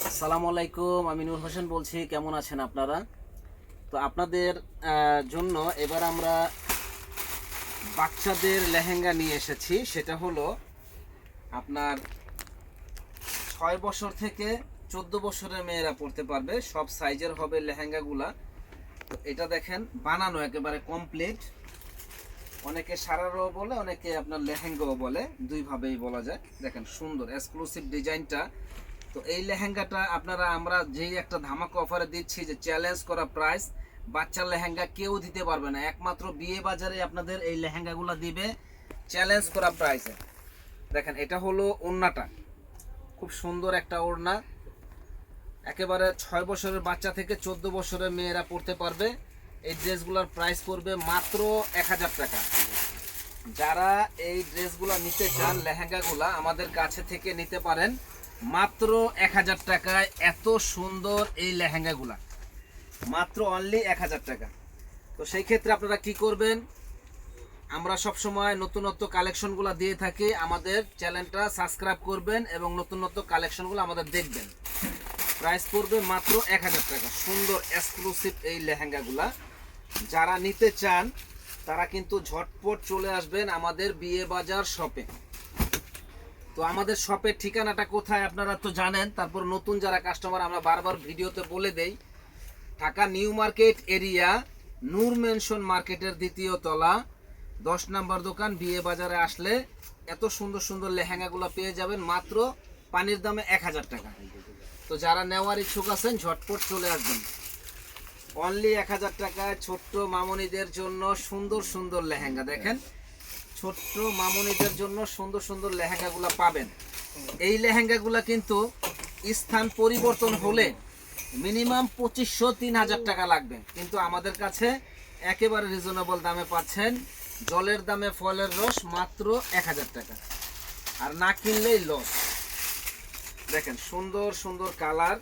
আসসালামু আলাইকুম, আমি নূর হোসেন বলছি। কেমন আছেন আপনারা? তো আপনাদের জন্য এবার আমরা বাচ্চাদের লেহেঙ্গা নিয়ে এসেছি। সেটা হলো আপনার 6 বছর থেকে 14 বছরের মেয়েরা পড়তে পারবে, সব সাইজের হবে লেহেঙ্গাগুলা। তো এটা দেখেন বানানো একেবারে কমপ্লিট। অনেকে সারারাও বলে, অনেকে আপনার লেহেঙ্গাও বলে, দুইভাবেই বলা যায়। দেখেন সুন্দর এক্সক্লুসিভ ডিজাইনটা। তো এই লেহেঙ্গাটা আপনারা আমরা যেই একটা ধামাকা অফারে দিচ্ছি, যে চ্যালেঞ্জ করা প্রাইস, বাচ্চার লেহেঙ্গা কেউ দিতে পারবে না, একমাত্র বিয়ে বাজারে আপনাদের এই লেহেঙ্গাগুলো দিবে চ্যালেঞ্জ করা প্রাইসে। দেখেন এটা হলো ওড়নাটা, খুব সুন্দর একটা ওড়না। একেবারে 6 বছরের বাচ্চা থেকে 14 বছরের মেয়েরা পড়তে পারবে। এই ড্রেসগুলোর প্রাইস পড়বে মাত্র 1000 টাকা। যারা এই ড্রেসগুলো নিতে চান, লেহেঙ্গাগুলা আমাদের কাছে থেকে নিতে পারেন মাত্র 1000 টাকায়। এত সুন্দর এই লেহেঙ্গাগুলা মাত্র অনলি 1000 টাকা। তো সেই ক্ষেত্রে আপনারা কি করবেন, আমরা সব সময় নতুনত্ব কালেকশনগুলো দিয়ে থাকি, আমাদের চ্যানেলটা সাবস্ক্রাইব করবেন এবং নতুনত্ব কালেকশনগুলো আমাদের দেখবেন। প্রাইস পড়বে মাত্র 1000 টাকা। সুন্দর এক্সক্লুসিভ এই লেহেঙ্গাগুলা যারা নিতে চান তারা কিন্তু ঝটপট চলে আসবেন আমাদের বিয়ে বাজার শপে। তো আমাদের শপের ঠিকানাটা কোথায় আপনারা তো জানেন, তারপর নতুন যারা কাস্টমার আমরা বারবার ভিডিওতে বলে দেই। ঢাকা নিউ মার্কেট এরিয়া, নূর মেনশন মার্কেটের 2য় তলা, 10 নম্বর দোকান। বিয়ে বাজারে আসলে এত সুন্দর সুন্দর লেহেঙ্গাগুলো পেয়ে যাবেন মাত্র পানির দামে 1000 টাকা। তো যারা নেওয়ার ইচ্ছুক আছেন ঝটপট চলে আসবেন। অনলি 1000 টাকায় ছোট্ট মামনিদের জন্য সুন্দর সুন্দর লেহেঙ্গা। দেখেন ছোট্ট মামনিদের জন্য সুন্দর সুন্দর লেহেঙ্গাগুলো পাবেন। এই লেহেঙ্গাগুলো কিন্তু স্থান পরিবর্তন হলে মিনিমাম 2500-3000 টাকা লাগবে, কিন্তু আমাদের কাছে একেবারে রিজনেবল দামে পাচ্ছেন। জলের দামে ফলের রস, মাত্র 1000 টাকা। আর না কিনলেই লস। দেখেন সুন্দর সুন্দর কালার,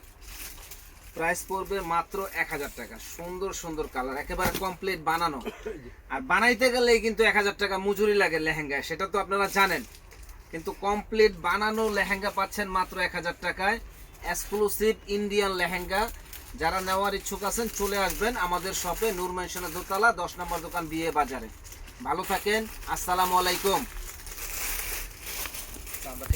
প্রাইস পড়বে মাত্র 1000 টাকা। সুন্দর সুন্দর কালার, একেবারে কমপ্লিট বানানো। আর বানাইতে গেলেই কিন্তু 1000 টাকা মজুরি লাগে লেহেঙ্গায়, সেটা তো আপনারা জানেন। কিন্তু কমপ্লিট বানানো লেহেঙ্গা পাচ্ছেন মাত্র 1000 টাকায়। Exclusive Indian lehenga. যারা নেওয়ার ইচ্ছুক আছেন চলে আসবেন আমাদের শপে, নূর মেনশনের দোতলা, 10 নম্বর দোকান, বিয়ে বাজারে। ভালো থাকেন, আসসালামু আলাইকুম।